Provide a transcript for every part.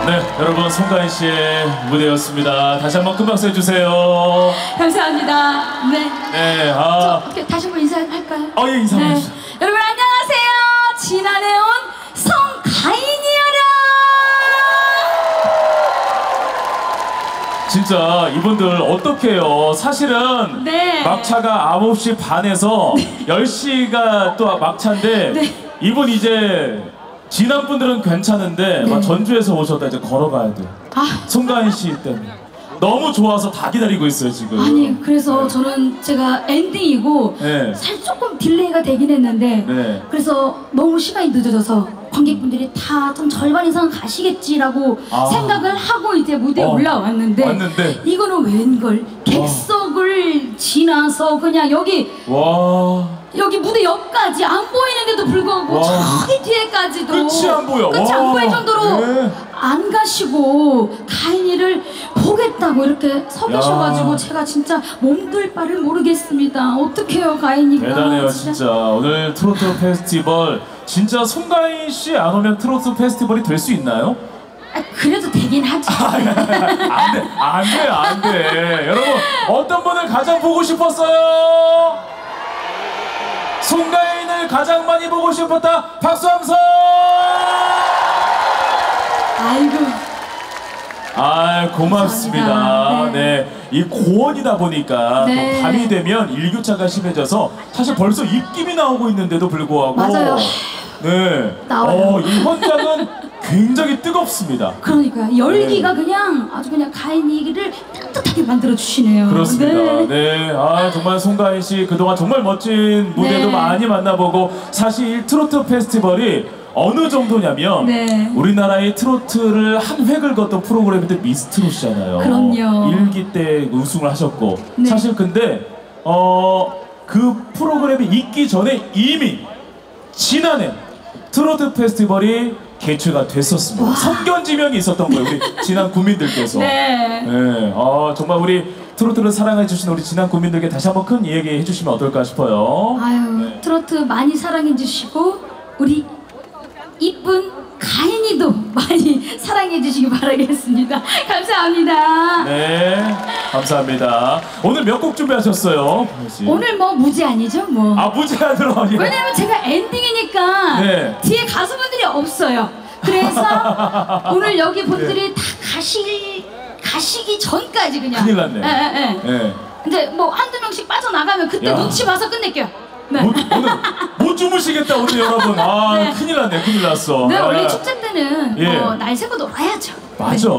네, 여러분 송가인 씨의 무대였습니다. 다시 한번 큰 박수 해주세요. 감사합니다. 네. 네, 이렇게 다시 한번 인사할까요? 예, 인사해 네. 주세요. 여러분 안녕하세요. 지난해 온 송가인이여라. 진짜 이분들 어떡해요. 사실은 네. 막차가 9시 반에서 10시가 또 막차인데 네. 이분 이제 지난 분들은 괜찮은데 네. 막 전주에서 오셨다 이제 걸어가야 돼. 송가인 씨 때문에 너무 좋아서 다 기다리고 있어요 지금. 아니 그래서 저는 제가 엔딩이고 네. 사실 조금 딜레이가 되긴 했는데 네. 그래서 너무 시간이 늦어져서 관객분들이 다 좀 절반 이상 가시겠지라고 생각을 하고 이제 무대에 올라왔는데 이거는 웬걸 객석을 지나서 그냥 여기 무대 옆까지 안 보이는데도 불구하고 저기 뒤에까지도 끝이 안 보여. 끝이 안 보일 정도로 네. 안 가시고 가인이를 보겠다고 이렇게 서 계셔가지고 제가 진짜 몸둘 바를 모르겠습니다. 어떡해요 가인이가. 대단해요 진짜. 오늘 트로트 페스티벌 진짜 송가인 씨 안 오면 트로트 페스티벌이 될 수 있나요? 그래도 되긴 하지. 안 돼. 여러분 어떤 분을 가장 보고 싶었어요? 송가인을 가장 많이 보고 싶었다. 박수 함성. 아이고. 고맙습니다. 네. 이 고원이다 보니까 네. 또 밤이 되면 일교차가 심해져서 사실 벌써 입김이 나오고 있는데도 불구하고 맞아요. 네. 나와요. 이 현장은 굉장히 뜨겁습니다. 그러니까요. 열기가 그냥 아주 그냥 가인이를 따뜻하게 만들어 주시네요. 그렇습니다. 네. 정말 송가인 씨 그동안 정말 멋진 무대도 많이 만나보고 사실 트로트 페스티벌이 어느 정도냐면 우리나라의 트로트를 한 획을 걷던 프로그램인데 미스트롯이잖아요. 그럼요. 1기 때 우승을 하셨고 사실 근데 그 프로그램이 있기 전에 이미 지난해 트로트 페스티벌이 개최가 됐었습니다. 선견지명이 있었던 거예요. 우리 지난 국민들께서. 네. 정말 우리 트로트를 사랑해 주신 우리 지난 국민들께 다시 한번 큰 얘기해 주시면 어떨까 싶어요. 트로트 많이 사랑해 주시고 우리 이쁜 가인이도 많이 사랑해 주시기 바라겠습니다. 감사합니다. 네, 감사합니다. 오늘 몇 곡 준비하셨어요? 오늘 뭐 무제한이죠, 뭐. 무제한으로. 왜냐면 제가 엔딩이니까 뒤에 가수분들이 없어요. 그래서 오늘 여기 분들이 다 가시기 전까지 그냥. 큰일 났네. 근데 뭐 한두 명씩 빠져나가면 그때 눈치 봐서 끝낼게요. 오늘 못 주무시겠다 오늘 여러분. 큰일 났네. 큰일 났어. 네, 원래 축제 때는 날 새고 놀아야죠. 맞아.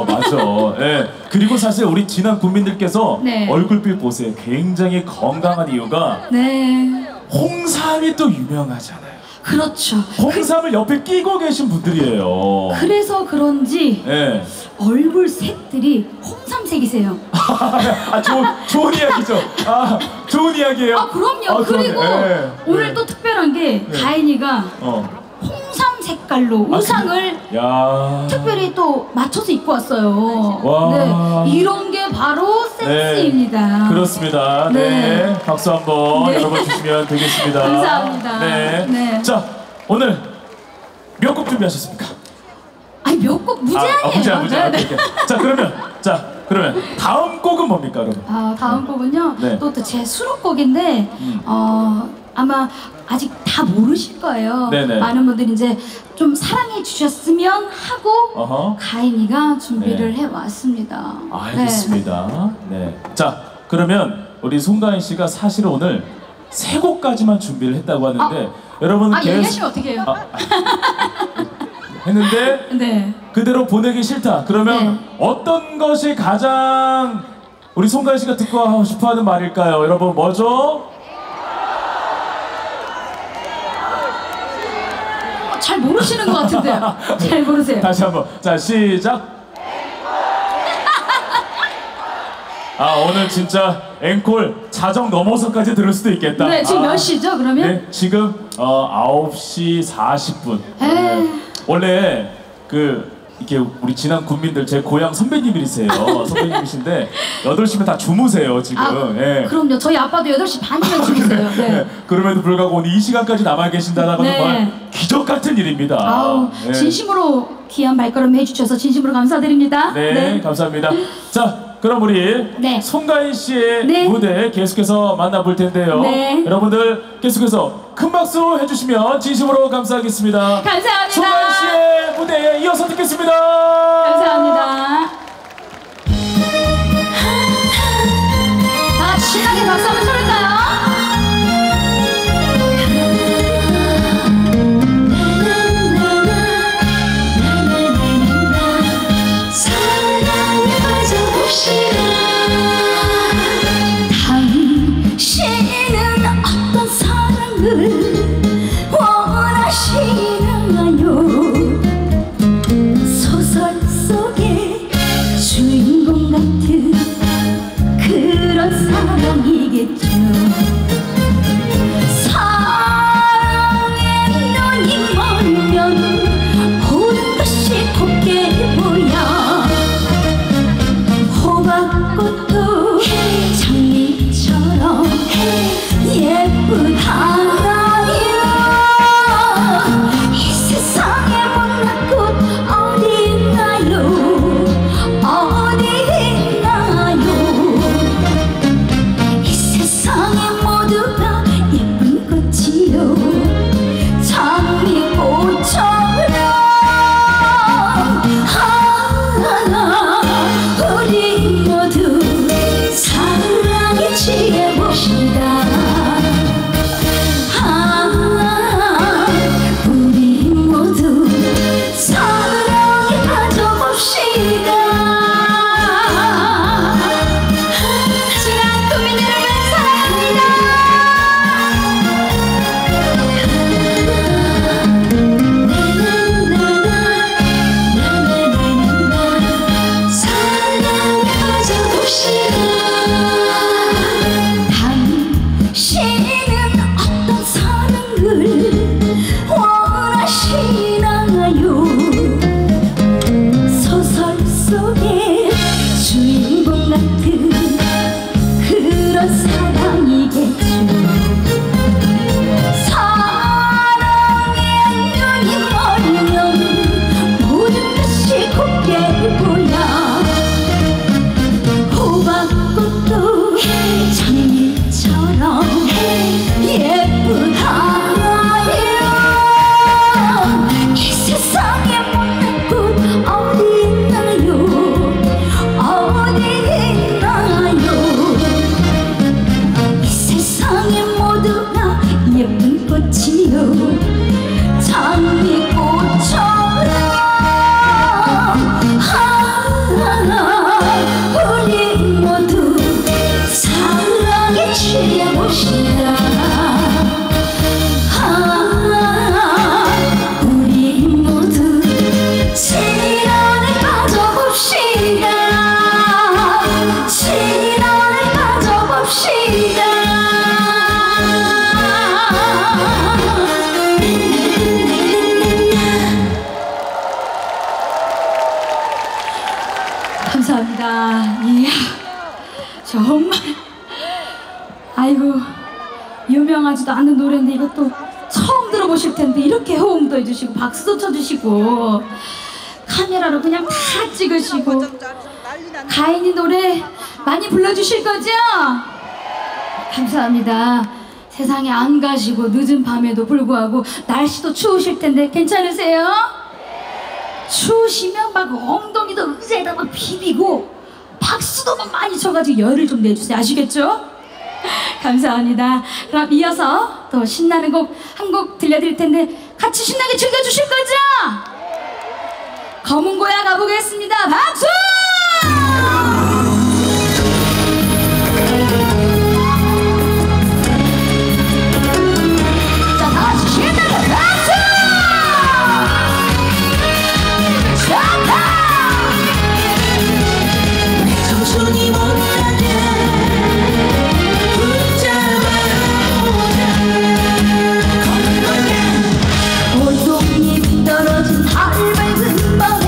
그리고 사실 우리 지난 국민들께서 얼굴빛 보세요. 굉장히 건강한 이유가 홍삼이 또 유명하잖아요. 그렇죠. 홍삼을 옆에 끼고 계신 분들이에요. 그래서 그런지 얼굴 색들이 홍삼색이세요. 좋은 이야기죠. 좋은 이야기예요. 그럼요. 그리고 오늘 또 특별한 게 가인이가 홍삼 색깔로 의상을 특별히 또 맞춰서 입고 왔어요. 이런 게 바로 센스입니다. 그렇습니다. 박수 한번 여러분 주시면 되겠습니다. 감사합니다. 자, 오늘 몇 곡 준비하셨습니까? 몇 곡 무제한이에요. 무제한. 그러면 다음 곡은 뭡니까, 여러분? 다음 곡은요. 또 제 수록곡인데 아마 아직 다 모르실 거예요. 많은 분들이 이제 좀 사랑해 주셨으면 하고 가인이가 준비를 해왔습니다. 알겠습니다. 자, 그러면 우리 송가인 씨가 사실 오늘 3곡까지만 준비를 했다고 하는데 여러분은 얘기하시면 어떻게 해요? 했는데 그대로 보내기 싫다. 그러면 어떤 것이 가장 우리 송가인 씨가 듣고 싶어하는 말일까요? 여러분 뭐죠? 잘 모르시는 것 같은데요. 잘 모르세요. 다시 한번. 자, 시작. 오늘 진짜 앵콜 자정 넘어서까지 들을 수도 있겠다. 지금 몇 시죠, 그러면? 지금 9시 40분. 원래 그 이렇게 우리 진안 군민들 제 고향 선배님이세요. 선배님이신데 8시면 다 주무세요 지금. 예. 그럼요. 저희 아빠도 8시 반이면 주무세요. 네. 네. 그럼에도 불구하고 오늘 이 시간까지 남아 계신다는 건 정말 기적 같은 일입니다. 아우, 네. 진심으로 귀한 발걸음 해주셔서 진심으로 감사드립니다. 네, 감사합니다. 자, 그럼 우리 송가인 씨의 무대 계속해서 만나볼 텐데요. 여러분들 계속해서 큰 박수 해주시면 진심으로 감사하겠습니다. 감사합니다. 송가인 씨의 무대에 이어서 듣겠습니다. 감사합니다. 다 같이 신나게 박수 한번 쳐볼까요? 당신은 어떤 사랑을 원하시나요? 소설 속의 주인공 같은 그런 사랑이겠죠. 사랑의 눈이 멀면 모든 것이 곱게 보여. 호박꽃도 장미처럼 예쁘다요. 이 세상에 못난 꽃 어디 있나요? 어디 있나요? 이 세상에 모두가 예쁜 꽃이요. 장미꽃처럼 우리 모두 사랑에 취해봅시다. 우리 모두 사랑에 빠져봅시다. 진안 국민 여러분 사랑합니다. 사랑에 빠져봅시다. 당신은 어떤 사랑을 원하시나요? 소설 속의 주인공 같은 그런 사랑이겠죠. 사랑의 눈이 멀면 모든 것이 곱게 보여. 호박꽃도 장미처럼 예쁘다요. 이 세상에 못난 꽃 어디 있나요? 어디 있나요? 이 세상에 모두가 예쁜 꽃이요. 장미꽃처럼 우리 모두 사랑에 취해봅시다. 우리 모두 사랑에 빠져봅시다. 사랑에 빠져봅시다. 감사합니다. 이야, 정말 아이고 유명하지도 않은 노래인데 이것도 처음 들어보실 텐데 이렇게 호응도 해주시고 박수도 쳐주시고 카메라로 그냥 다 찍으시고 가인이 노래 많이 불러주실 거죠? 감사합니다. 세상에 안 가시고 늦은 밤에도 불구하고 날씨도 추우실 텐데 괜찮으세요? 추우시면 막 엉덩이도 의자에다 막 비비고 박수도 막 많이 쳐가지고 열을 좀 내주세요. 아시겠죠? 감사합니다. 그럼 이어서 또 신나는 곡 한 곡 들려드릴 텐데 같이 신나게 즐겨주실 거죠? 검은 고야 가보겠습니다. 박수! 자, 다시 신나게 박수! 좋다! 청춘이 못하게 온종잎 떨어진 달 밝은 밤에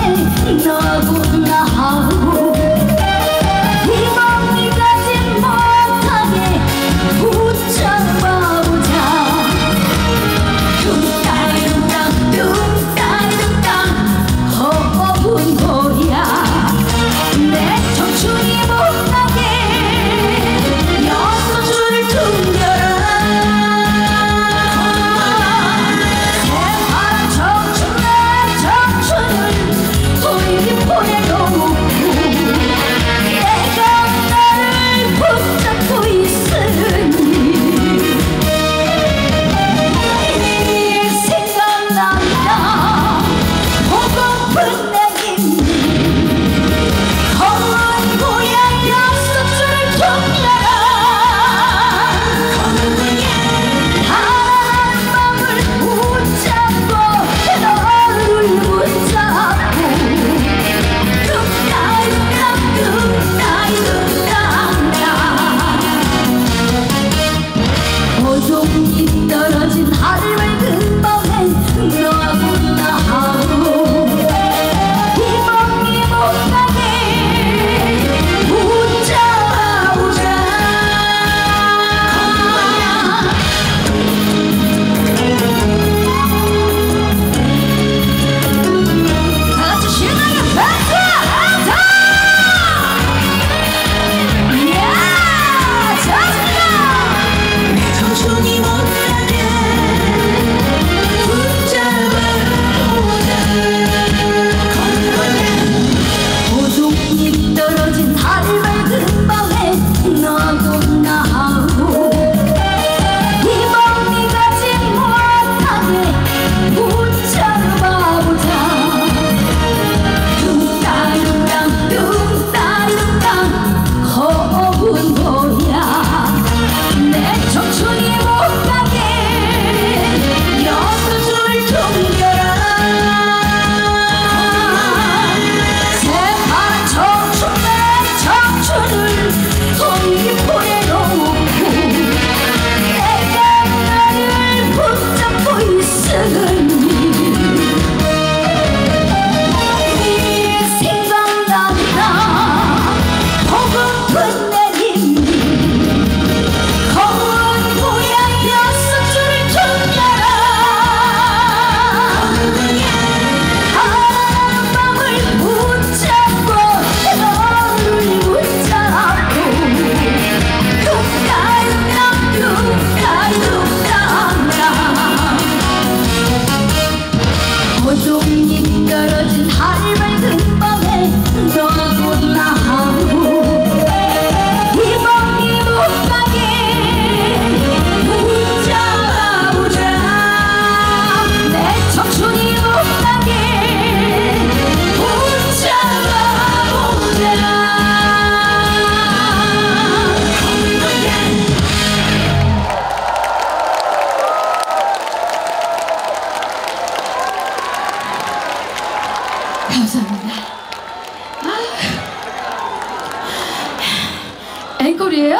앵콜이에요?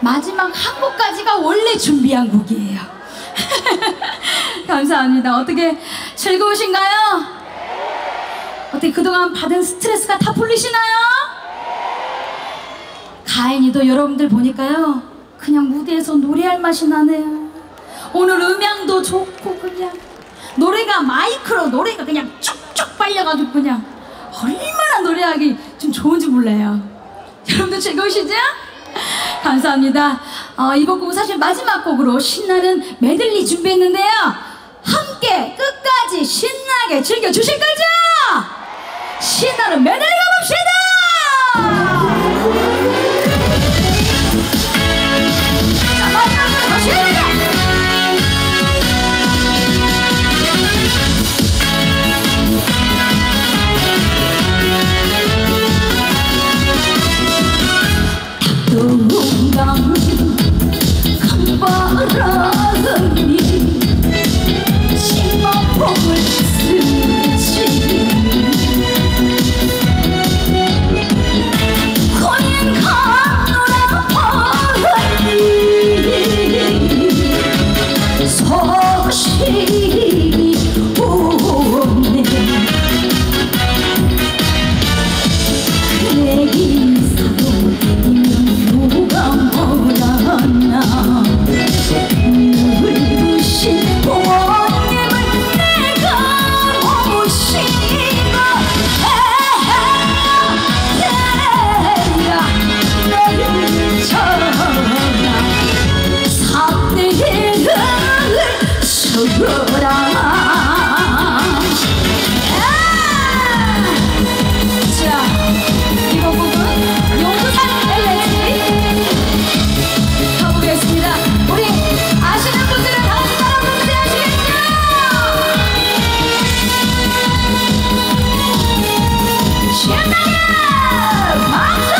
마지막 한 곡까지가 원래 준비한 곡이에요. 감사합니다. 어떻게 즐거우신가요? 어떻게 그동안 받은 스트레스가 다 풀리시나요? 가인이도 여러분들 보니까요, 그냥 무대에서 노래할 맛이 나네요. 오늘 음향도 좋고 그냥 노래가 마이크로 노래가 그냥 쭉쭉 빨려가지고 그냥 얼마나 노래하기 좀 좋은지 몰라요. 여러분들 즐거우시죠? 감사합니다. 이번 곡은 사실 마지막 곡으로 신나는 메들리 준비했는데요. 함께 끝까지 신나게 즐겨주실 거죠? 신나는 메들리 가봅시다! 자, 마지막으로 가시죠! 강바람이 치마폭을 스치니 고인 가노라 바람이 소식이 오네 그래 인사도 누가 몰랐나 눈부신 부모님을 내가 모시고 내를 전하 사대의 흥을 주거라. 자, 이번 곡은 용두산 LSD 가보겠습니다. 우리 아시는 분들은 다음 따라 부르세요. 아시겠죠? 신나게 박수!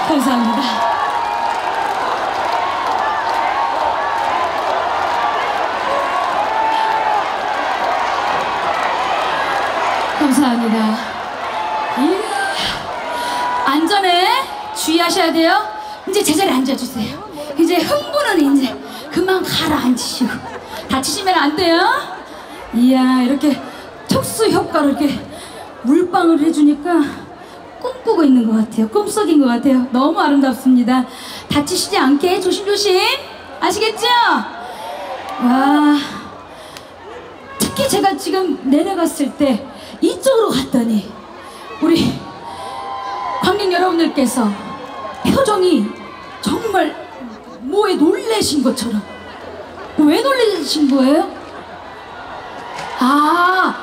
감사합니다. 감사합니다. 안전에 주의하셔야 돼요. 이제 제자리에 앉아주세요. 이제 흥분은 이제 그만 가라앉으시고 다치시면 안 돼요. 이야, 이렇게 특수 효과로 이렇게 물방울 해주니까 꿈꾸고 있는 것 같아요. 꿈속인 것 같아요. 너무 아름답습니다. 다치시지 않게 조심조심. 아시겠죠? 와, 특히 제가 지금 내려갔을 때 이쪽으로 갔더니 우리 관객 여러분들께서 표정이 정말 뭐에 놀래신 것처럼. 왜 놀래신 거예요? 아,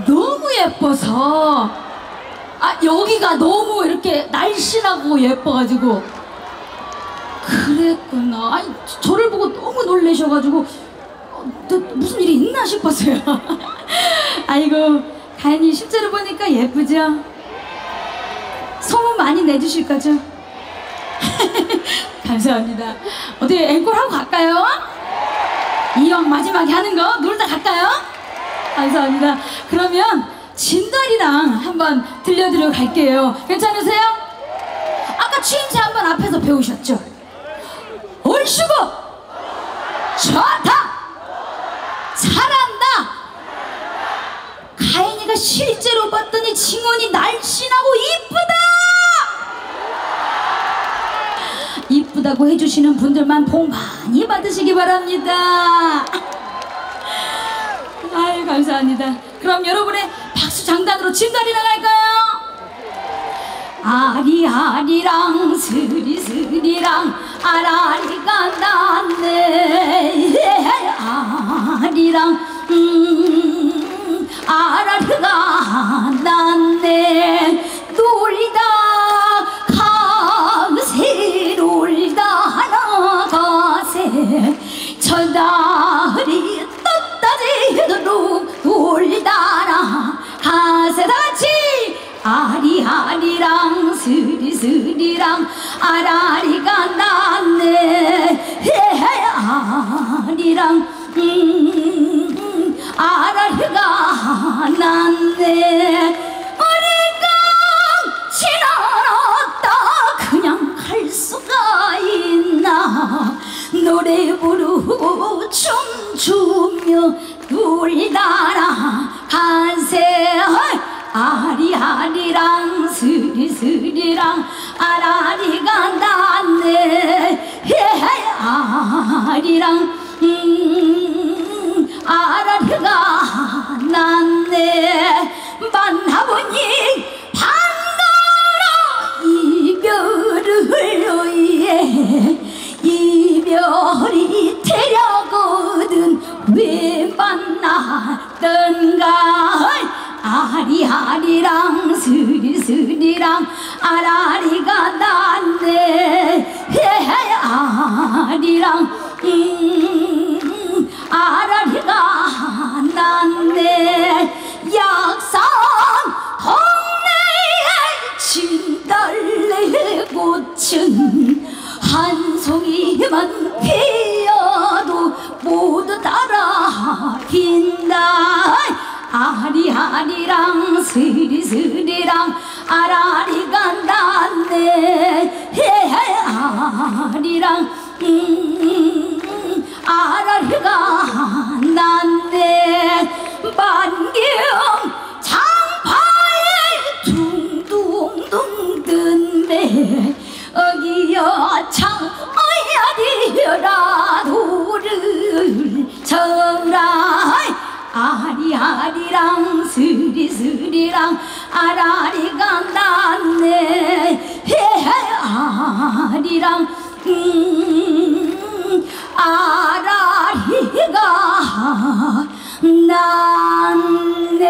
너무 예뻐서. 아, 여기가 너무 이렇게 날씬하고 예뻐가지고. 그랬구나. 아니, 저를 보고 너무 놀라셔가지고 무슨 일이 있나 싶었어요. 아이고, 가인이 실제로 보니까 예쁘죠? 소문 많이 내주실 거죠? 감사합니다. 어떻게 앵콜하고 갈까요? 이왕 마지막에 하는 거 놀다 갈까요? 감사합니다. 그러면 진달이랑 한번 들려드려 갈게요. 괜찮으세요? 아까 추임새 한번 앞에서 배우셨죠? 얼씨구 좋다 잘한다. 가인이가 실제로 봤더니 징언이 날씬하고 이쁘다. 이쁘다고 해주시는 분들만 복 많이 받으시기 바랍니다. 아유, 감사합니다. 그럼 여러분의 박수 장단으로 진달이 나갈까요? 아리아리랑 스리스리랑 아라리가 났네. 아리랑 아라리가 났네. 놀다 가세 놀다 나가세 저다리 떴다지도록 놀다라 가세 다같이 아리아리랑 스리스리랑 아라리가 났네. 아리랑 아라리가 났네. 어리가 지나갔다 그냥 갈 수가 있나. 노래 부르고 춤추며 놀다라 가세. 아리아리랑 스리스리랑 아라리가 났네. 아리랑 아라리가 났네. 만나보니 반가라 이별을 위해 이별이 되려거든 왜 만났던가. 아리아리랑 스리스리랑 아라리가 났네. 아리랑 아라리가 났네. 약산 동네에 진달래 꽃은 한 송이만 피어도 모두 따라 핀다. 아리아리랑 스리스리랑 아라리가 났네. 아리랑 아라리가 났네. 만경 장파에 둥둥둥 뜬배 어기여 창어야 디어라도를 쳐라. 아리아리랑 스리스리랑 아라리가 났네. 아리랑 아라리가 났네.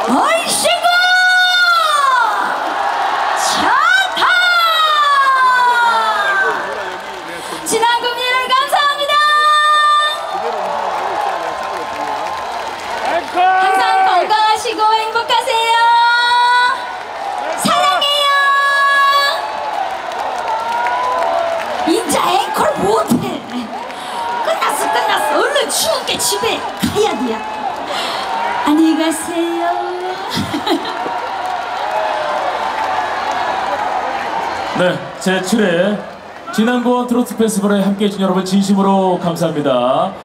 얼씨구 좋다. 지난 금요일 감사합니다. 항상 건강하시고 행복하세요. 사랑해요. 인자 앵콜 못해. 끝났어. 얼른 추운 게 집에 가야 돼. 안녕히 가세요. 네, 제7회 진안고원 트로트 페스티벌에 함께해 주신 여러분 진심으로 감사합니다.